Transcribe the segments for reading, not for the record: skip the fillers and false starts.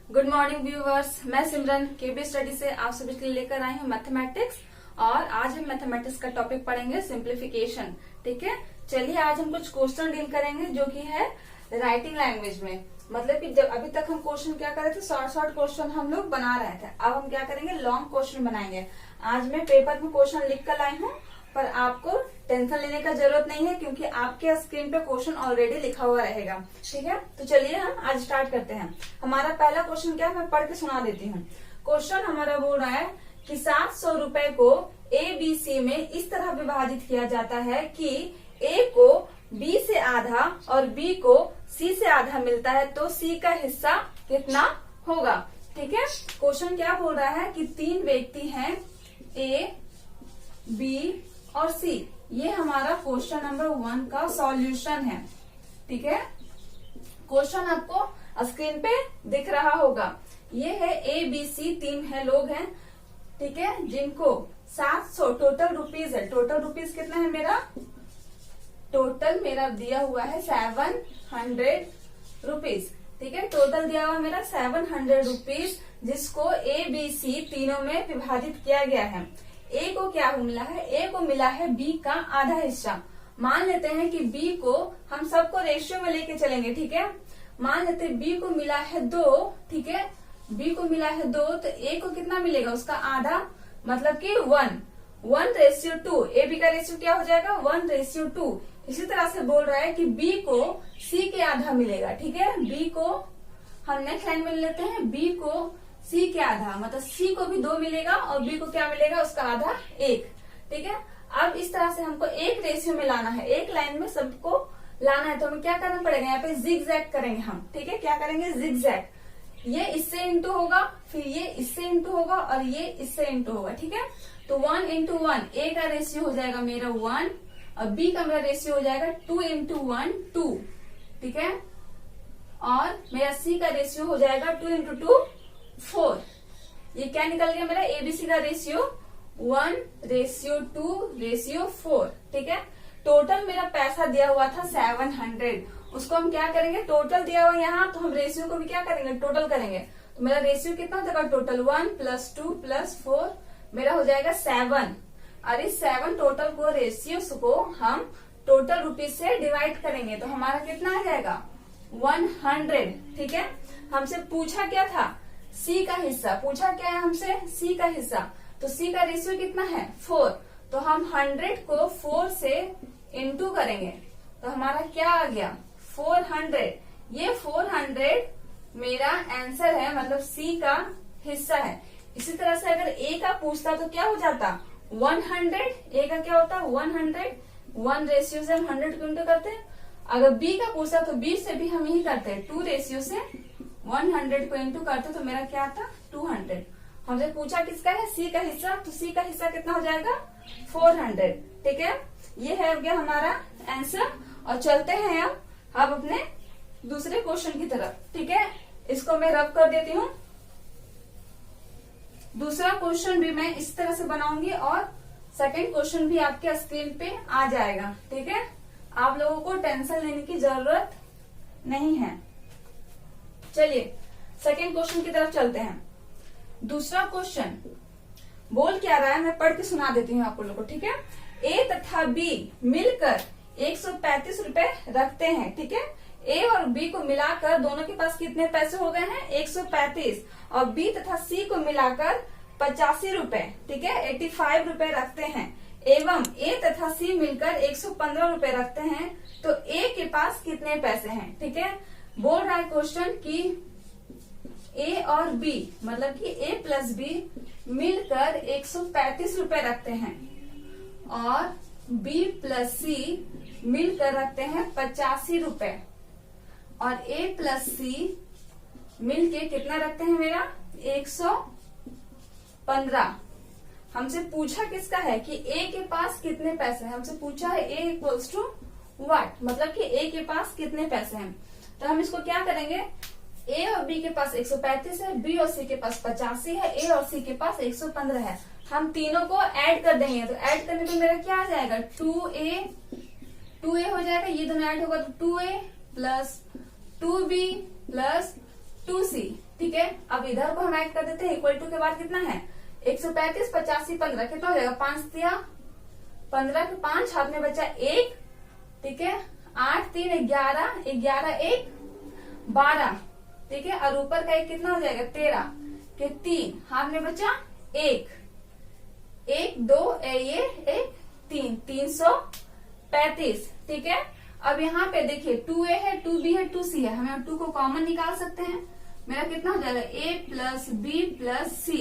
Good morning viewers, मैं सिमरन केबी study से आप सभी के लिए लेकर आई हूँ मैथमेटिक्स। और आज हम मैथमेटिक्स का टॉपिक पढ़ेंगे सिंप्लीफिकेशन। ठीक है, चलिए आज हम कुछ क्वेश्चन डील करेंगे जो कि है राइटिंग लैंग्वेज में। मतलब कि जब अभी तक हम क्वेश्चन क्या कर रहे थे, शॉर्ट क्वेश्चन हम लोग बना रहे थे। अब हम क्या करेंगे, लॉन्ग क्वेश्चन बनाएंगे। आज मैं पेपर में क्वेश्चन लिख कर लाई हूँ, पर आपको टेंशन लेने का जरूरत नहीं है क्योंकि आपके स्क्रीन पे क्वेश्चन ऑलरेडी लिखा हुआ रहेगा। ठीक है, तो चलिए हम आज स्टार्ट करते हैं। हमारा पहला क्वेश्चन क्या है, मैं पढ़ के सुना देती हूँ। क्वेश्चन हमारा बोल रहा है कि 700 रुपए को ABC में इस तरह विभाजित किया जाता है कि A को B से आधा और B को C से आधा मिलता है, तो C का हिस्सा कितना होगा। ठीक है, क्वेश्चन क्या बोल रहा है कि 3 व्यक्ति हैं A, B और C। ये हमारा क्वेश्चन नंबर 1 का सॉल्यूशन है। ठीक है, क्वेश्चन आपको स्क्रीन पे दिख रहा होगा। ये है ABC, 3 है लोग हैं। ठीक है, जिनको 700 टोटल रुपीज है। टोटल रुपीज कितना है मेरा, टोटल मेरा दिया हुआ है 700 रुपीज। ठीक है, टोटल दिया हुआ मेरा 700 रुपीज, जिसको ABC तीनों में विभाजित किया गया है। A को क्या मिला है, A को मिला है B का आधा हिस्सा। मान लेते हैं कि B को हम सबको रेशियो में लेके चलेंगे। ठीक है, मान लेते हैं B को मिला है 2। ठीक है, B को मिला है 2, तो A को कितना मिलेगा, उसका आधा, मतलब कि 1:2। AB का रेशियो क्या हो जाएगा, 1:2। इसी तरह से बोल रहा है कि B को C के आधा मिलेगा। ठीक है, B को हम नेक्स्ट लाइन में लेते हैं, B को C के आधा, मतलब C को भी 2 मिलेगा और B को क्या मिलेगा, उसका आधा 1। ठीक है, अब इस तरह से हमको एक रेशियो में लाना है, एक लाइन में सबको लाना है, तो हमें क्या करना पड़ेगा, यहाँ पे जिगजैग करेंगे हम। ठीक है, क्या करेंगे, जिगजैग। ये इससे इंटू होगा, फिर ये इससे इंटू होगा और ये इससे इंटू होगा। ठीक है, तो 1 × 1, A का रेशियो हो जाएगा मेरा 1 और B का मेरा रेशियो हो जाएगा 2 × 1 2। ठीक है, और मेरा C का रेशियो हो जाएगा 2 × 2 4। ये क्या निकल गया मेरा, ABC का रेशियो 1:2:4। ठीक है, टोटल मेरा पैसा दिया हुआ था 700। उसको हम क्या करेंगे, टोटल दिया हुआ यहाँ, तो हम रेशियो को भी क्या करेंगे, टोटल करेंगे। तो मेरा रेशियो कितना हो जाएगा, टोटल 1 + 2 + 4 मेरा हो जाएगा 7। और इस 7 टोटल को रेशियोस को हम टोटल रुपीज से डिवाइड करेंगे, तो हमारा कितना आ जाएगा, 100। ठीक है, हमसे पूछा क्या था, C का हिस्सा पूछा क्या है हमसे, C का हिस्सा। तो C का रेशियो कितना है, 4। तो हम 100 को 4 से इंटू करेंगे, तो हमारा क्या आ गया, 400। ये 400 मेरा आंसर है, मतलब C का हिस्सा है। इसी तरह से अगर A का पूछता तो क्या हो जाता, 100। A का क्या होता, 100। 1 रेशियो से हम 100 को इंटू करते हैं। अगर B का पूछता तो B से भी हम यही करते हैं, 2 रेशियो से 100 को इंटू करते, तो मेरा क्या आता, 200। हमसे पूछा किसका है, C का हिस्सा, तो C का हिस्सा कितना हो जाएगा, 400। ठीक है, ये है हो गया हमारा आंसर। और चलते हैं अब अपने दूसरे क्वेश्चन की तरफ। ठीक है, इसको मैं रब कर देती हूँ। दूसरा क्वेश्चन भी मैं इस तरह से बनाऊंगी और सेकंड क्वेश्चन भी आपके स्क्रीन पे आ जाएगा। ठीक है, आप लोगों को टेंशन लेने की जरूरत नहीं है। चलिए सेकंड क्वेश्चन की तरफ चलते हैं। दूसरा क्वेश्चन बोल क्या रहा है, मैं पढ़ के सुना देती हूँ आप लोगों को। ठीक है, A तथा B मिलकर 135 रुपए रखते हैं। ठीक है, A और B को मिलाकर दोनों के पास कितने पैसे हो गए हैं, 135। और B तथा C को मिलाकर 85 रुपए, ठीक है, 85 रुपए रखते हैं। एवं A तथा C मिलकर 115 रुपए रखते हैं, तो A के पास कितने पैसे हैं। ठीक है, बोल रहा है क्वेश्चन कि A और B, मतलब कि A + B मिलकर 135 रुपए रखते हैं और B + C मिलकर रखते हैं 85 रुपए और A + C मिलके कितना रखते हैं मेरा, 115। हमसे पूछा किसका है कि A के पास कितने पैसे हैं। हमसे पूछा है A = what, मतलब कि A के पास कितने पैसे हैं। तो हम इसको क्या करेंगे, A और B के पास 135 है, B और C के पास 85 है, A और C के पास 115 है। हम तीनों को ऐड कर देंगे, तो ऐड करने पे मेरा क्या आ जाएगा, 2A हो जाएगा। ये दोनों ऐड होगा तो 2A + 2B + 2C। ठीक है, अब इधर को हम ऐड कर देते हैं। इक्वल टू के बाद कितना है 135, 85, 15 कितना हो जाएगा 5 दिया 15 के 5 हाथ में बचा 1। ठीक है, 8 3 11, 11 1 12। ठीक है, और ऊपर का 1 कितना हो जाएगा 13 के 3 हाथ में बचा 1 1 2 ये 1 3 335। ठीक है, अब यहाँ पे देखिए 2A है 2B है 2C है, हमें 2 को कॉमन निकाल सकते हैं। मेरा कितना हो जाएगा A plus B plus C।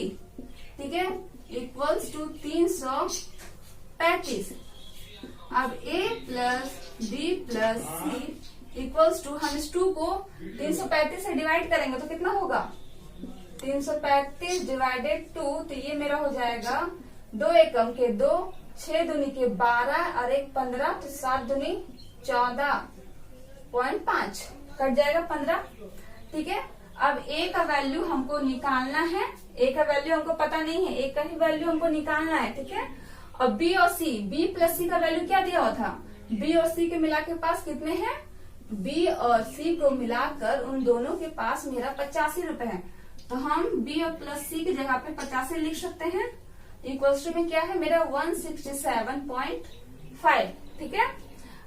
ठीक है, इक्वल्स टू 335। अब A plus B plus C equals to, हम इस 2 को 335 से डिवाइड करेंगे तो कितना होगा 335 डिवाइडेड 2, तो ये मेरा हो जाएगा 2 एकम के 2, 6 दूनी के 12 और 1 15, तो 7 दूनी 14.5 कट जाएगा 15। ठीक है, अब A का वैल्यू हमको निकालना है। A का वैल्यू हमको पता नहीं है, A का ही वैल्यू हमको निकालना है। ठीक है, अब B और C, B प्लस C का वैल्यू क्या दिया हुआ था, B और C के मिला के पास कितने हैं, B और C को मिलाकर उन दोनों के पास मेरा 85 रुपए है। तो हम B और प्लस C की जगह पे 85 लिख सकते हैं। इक्वल्स टू में क्या है मेरा 167.5। ठीक है,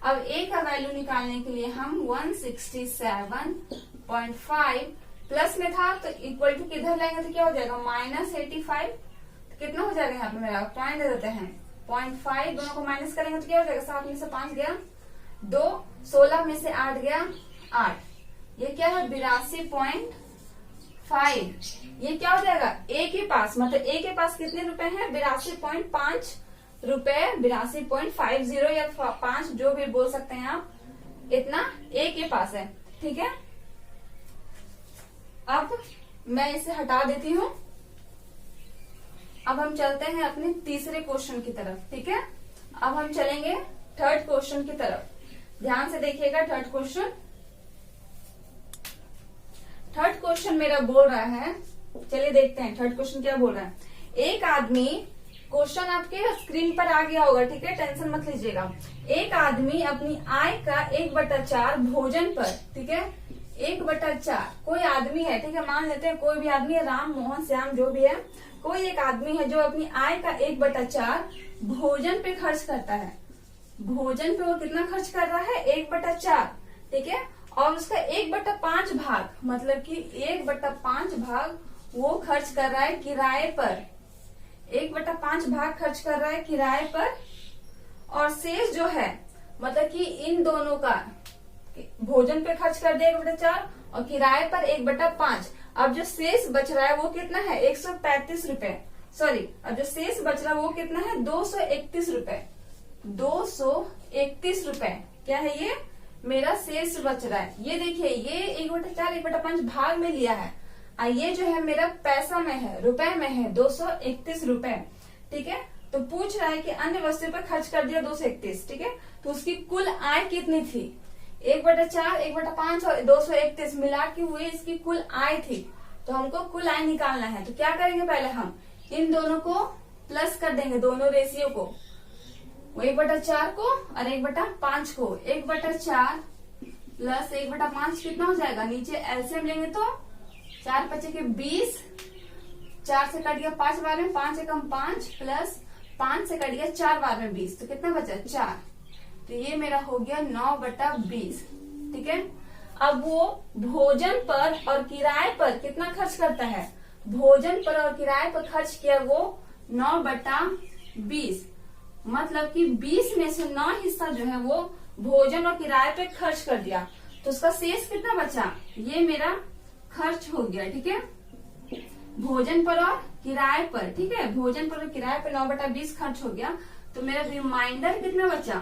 अब A का वैल्यू निकालने के लिए हम 167.5 प्लस में था तो इक्वल टू किधर लाएंगे तो क्या हो जाएगा -85। तो कितना हो जाएगा यहाँ पे मेरा पॉइंट दे देते हैं 0.5, दोनों को माइनस करेंगे तो क्या हो जाएगा 7 में से 5 गया 2, 16 में से 8 गया 8। ये क्या है 82.5। ये क्या हो जाएगा A के पास, मतलब A के पास कितने रुपए हैं 82.5 रुपए, 82.50 या 5 जो भी बोल सकते हैं आप, इतना A के पास है। ठीक है, अब मैं इसे हटा देती हूँ। अब हम चलते हैं अपने तीसरे क्वेश्चन की तरफ। ठीक है, अब हम चलेंगे थर्ड क्वेश्चन की तरफ। ध्यान से देखिएगा थर्ड क्वेश्चन। थर्ड क्वेश्चन मेरा बोल रहा है, चलिए देखते हैं थर्ड क्वेश्चन क्या बोल रहा है। एक आदमी, क्वेश्चन आपके स्क्रीन पर आ गया होगा, ठीक है, टेंशन मत लीजिएगा। एक आदमी अपनी आय का 1/4 भोजन पर, ठीक है, 1/4 कोई आदमी है, ठीक है, मान लेते हैं कोई भी आदमी है, राम मोहन श्याम जो भी है, कोई एक आदमी है जो अपनी आय का 1/4 भोजन पे खर्च करता है। भोजन पे वो कितना खर्च कर रहा है 1/4। ठीक है, और उसका 1/5 भाग, मतलब कि 1/5 भाग वो खर्च कर रहा है किराए पर। 1/5 भाग खर्च कर रहा है किराए पर, और शेष जो है मतलब कि इन दोनों का भोजन पे खर्च कर दिया 1/4 और किराए पर 1/5। अब जो शेष बच रहा है वो कितना है 135 रुपए, सॉरी, अब जो शेष बच रहा है वो कितना है 231 रुपए। 231 रुपए क्या है ये मेरा शेष बच रहा है। ये देखिए ये 1/4 1/5 भाग में लिया है, और ये जो है मेरा पैसा में है, रुपए में है 231 रुपए। ठीक है, तो पूछ रहा है कि अन्य वस्तु पर खर्च कर दिया 231। ठीक है, तो उसकी कुल आय कितनी थी 1/4 1/5 और 231 मिला के हुए इसकी कुल आय थी। तो हमको कुल आय निकालना है, तो क्या करेंगे पहले हम इन दोनों को प्लस कर देंगे, दोनों रेशियो को, 1/4 को और 1/5 को। 1/4 प्लस 1/5 कितना हो जाएगा, नीचे एलसीएम लेंगे तो 4 5 के 20, 4 से कट गया 5 बार में, 5 एकम 5 प्लस 5 से कट गया 4 बार में 20, तो कितना बचा 4। तो ये मेरा हो गया 9/20। ठीक है, अब वो भोजन पर और किराए पर कितना खर्च करता है, भोजन पर और किराए पर खर्च किया वो 9/20, मतलब कि 20 में से 9 हिस्सा जो है वो भोजन और किराए पे खर्च कर दिया। तो उसका शेष कितना बचा, ये मेरा खर्च हो गया। ठीक है, भोजन पर और किराए पर, ठीक है, भोजन पर और किराए पर 9/20 खर्च हो गया। तो मेरा रिमाइंडर कितना बचा,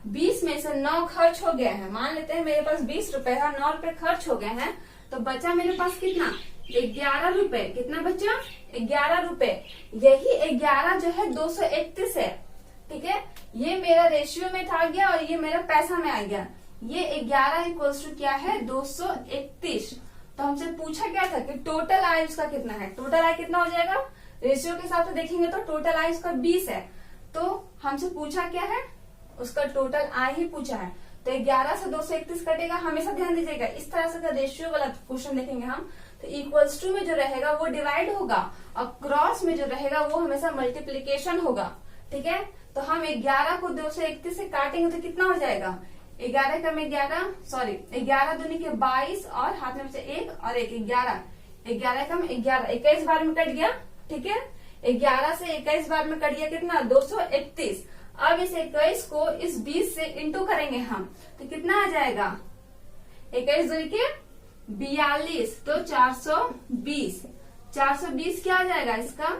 20 में से 9 खर्च हो गया है। मान लेते हैं मेरे पास 20 रुपए है, 9 रुपए खर्च हो गए हैं, तो बचा मेरे पास कितना 11 रुपए। कितना बचा 11 रुपए। यही 11 जो है 231 है। ठीक है, ये मेरा रेशियो में था गया और ये मेरा पैसा में आ गया। ये 11 इक्वल्स टू क्या है 231। तो हमसे पूछा क्या था कि टोटल आय उसका कितना है। टोटल आय कितना हो जाएगा, रेशियो के हिसाब से देखेंगे तो टोटल आय उसका 20 है। तो हमसे पूछा क्या है, उसका टोटल आय ही पूछा है। तो 11 से 231 कटेगा, हमेशा ध्यान दीजिएगा इस तरह से रेशियो वाला क्वेश्चन देखेंगे हम तो इक्वल्स टू में जो रहेगा वो डिवाइड होगा और क्रॉस में जो रहेगा वो हमेशा मल्टीप्लीकेशन होगा। ठीक है, तो हम 11 को 231 से काटेंगे तो कितना हो जाएगा, 11 कम 11, सॉरी 11 दूनी के 22 और हाथ में से 1 और 1, 11, 11 कम 11, 21 बार में कट गया। ठीक है, 11 से 21 बार में कट गया कितना, 231। अब इस 21 को इस 20 से इंटू करेंगे हम तो कितना आ जाएगा, 21 दूनी के 42 तो 420। 420 क्या आ जाएगा इसका,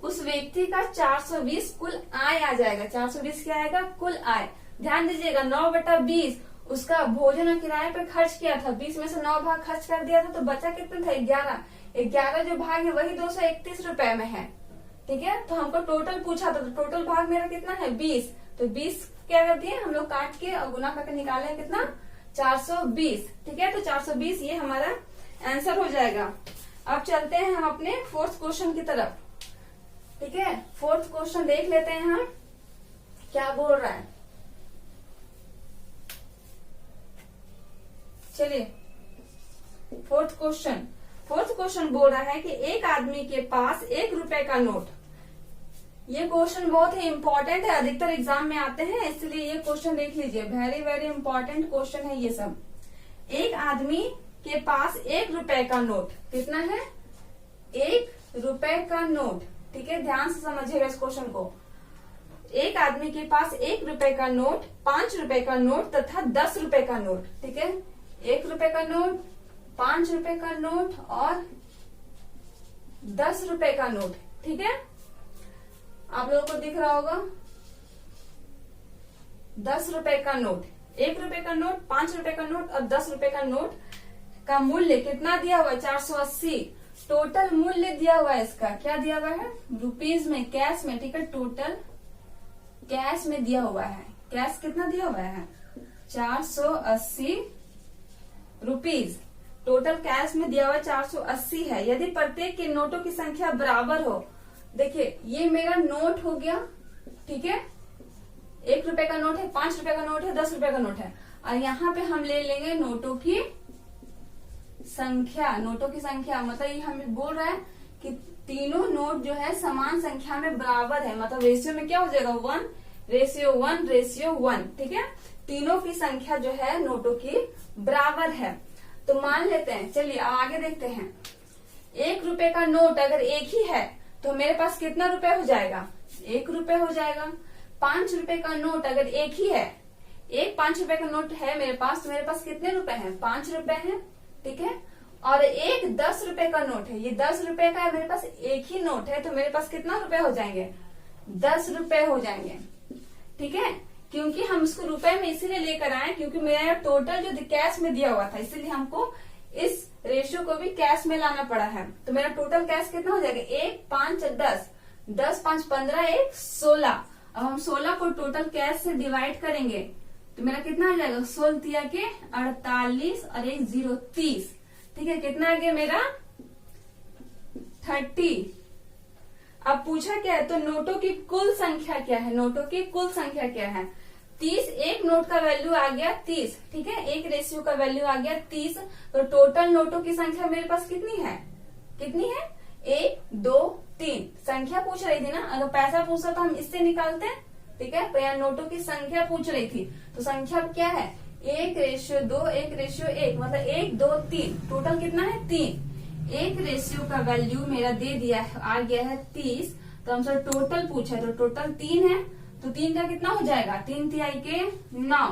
उस व्यक्ति का 420 कुल आय आ जाएगा। 420 क्या आएगा, कुल आय। ध्यान दीजिएगा 9/20 उसका भोजन और किराए पर खर्च किया था, 20 में से 9 भाग खर्च कर दिया था तो बचा कितना था, 11। 11 जो भाग है वही 231 रुपए में है। ठीक है, तो हमको टोटल पूछा था तो टोटल भाग मेरा कितना है, 20। तो 20 क्या कर दिए हम लोग, काट के और गुना करके निकाले कितना, 420। ठीक है, तो 420 ये हमारा आंसर हो जाएगा। अब चलते हैं हम अपने फोर्थ क्वेश्चन की तरफ। ठीक है, फोर्थ क्वेश्चन देख लेते हैं हम क्या बोल रहा है। चलिए फोर्थ क्वेश्चन बोल रहा है कि एक आदमी के पास 1 रुपए का नोट। ये क्वेश्चन बहुत ही इंपॉर्टेंट है, अधिकतर एग्जाम में आते हैं, इसलिए ये क्वेश्चन देख लीजिए, वेरी वेरी इंपॉर्टेंट क्वेश्चन है ये सब। एक आदमी के पास 1 रुपए का नोट, कितना है, 1 रुपए का नोट। ठीक है, ध्यान से समझिएगा इस क्वेश्चन को। एक आदमी के पास 1 रुपए का नोट, 5 रुपए का नोट तथा 10 रुपए का नोट। ठीक है, 1 रुपए का नोट, 5 रुपए का नोट और 10 रुपए का नोट। ठीक है, आप लोगों को दिख रहा होगा 10 रुपए का नोट, 1 रुपए का नोट, 5 रुपए का नोट और 10 रुपए का नोट का मूल्य कितना दिया हुआ है, 480। टोटल मूल्य दिया हुआ है इसका, क्या दिया हुआ है, रुपीज में, कैश में। ठीक है, टोटल कैश में दिया हुआ है, कैश कितना दिया हुआ है, 480 रुपीज। टोटल कैश में दिया हुआ 480 है। यदि प्रत्येक के नोटों की संख्या बराबर हो, देखिए ये मेरा नोट हो गया। ठीक है, 1 रुपए का नोट है, 5 रुपए का नोट है, 10 रुपए का नोट है, और यहाँ पे हम ले लेंगे नोटों की संख्या। नोटों की संख्या मतलब ये हमें बोल रहा है कि तीनों नोट जो है समान संख्या में बराबर है, मतलब रेशियो में क्या हो जाएगा, 1:1:1। ठीक है, तीनों की संख्या जो है नोटों की बराबर है। तो मान लेते हैं, चलिए आगे देखते हैं। 1 रुपए का नोट अगर एक ही है तो मेरे पास कितना रुपए हो जाएगा, 1 रुपए हो जाएगा। 5 रुपए का नोट अगर एक ही है, एक 5 रुपए का नोट है मेरे पास, तो मेरे पास कितने रुपए हैं, 5 रुपए हैं। ठीक है, और एक 10 रुपए का नोट है, ये 10 रुपए का है, मेरे पास एक ही नोट है, तो मेरे पास कितना रुपए हो जाएंगे, 10 रुपए हो जाएंगे। ठीक है, क्योंकि हम इसको रुपए में इसीलिए लेकर आए क्योंकि मेरा टोटल जो कैश में दिया हुआ था, इसीलिए हमको इस रेशियो को भी कैश में लाना पड़ा है। तो मेरा टोटल कैश कितना हो जाएगा, 1, 5, 10, 10, 5, 15, 1, 16। अब हम 16 को टोटल कैश से डिवाइड करेंगे तो मेरा कितना आ जाएगा, 16 के 48 और 1 0 30। ठीक है, कितना आ गया मेरा 30। अब पूछा क्या है, तो नोटों की कुल संख्या क्या है, नोटों की कुल संख्या क्या है, 30। एक नोट का वैल्यू आ गया 30। ठीक है, एक रेशियो का वैल्यू आ गया 30। तो टोटल नोटों की संख्या मेरे पास कितनी है, 1, 2, 3 संख्या पूछ रही थी ना, अगर पैसा पूछता तो हम इससे निकालते। ठीक है, तो यहाँ नोटों की संख्या पूछ रही थी, तो संख्या क्या है, 1:2, 1:1, मतलब 1, 2, 3। टोटल कितना है, 3। एक रेशियो का वैल्यू मेरा दे दिया है, आ गया है 30। तो हमसे टोटल पूछा, तो टोटल 3 है, तो 3 का कितना हो जाएगा, 3 तिहाई के 9,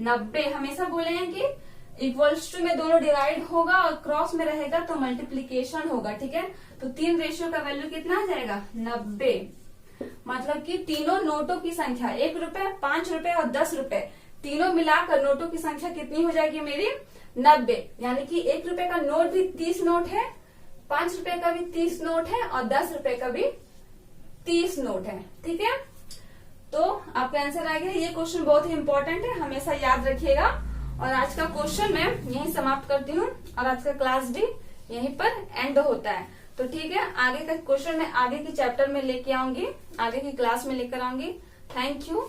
90। हमेशा बोले हैं कि इक्वल्स टू में दोनों डिवाइड होगा और क्रॉस में रहेगा तो मल्टीप्लीकेशन होगा। ठीक है, तो 3 रेशियो का वैल्यू कितना आ जाएगा, 90। मतलब कि तीनों नोटों की संख्या 1 रुपए, 5 रुपए और 10 रुपए, तीनों मिलाकर नोटों की संख्या कितनी हो जाएगी मेरी, 90। यानी कि 1 रुपए का नोट भी 30 नोट है, 5 रुपए का भी 30 नोट है और 10 रुपए का भी 30 नोट है। ठीक है, तो आपका आंसर आ गया। ये क्वेश्चन बहुत ही इंपॉर्टेंट है, हमेशा याद रखिएगा। और आज का क्वेश्चन मैं यहीं समाप्त करती हूँ और आज का क्लास भी यहीं पर एंड होता है। तो ठीक है, आगे का क्वेश्चन मैं आगे की चैप्टर में लेके आऊंगी, आगे की क्लास में लेकर आऊंगी। Thank you.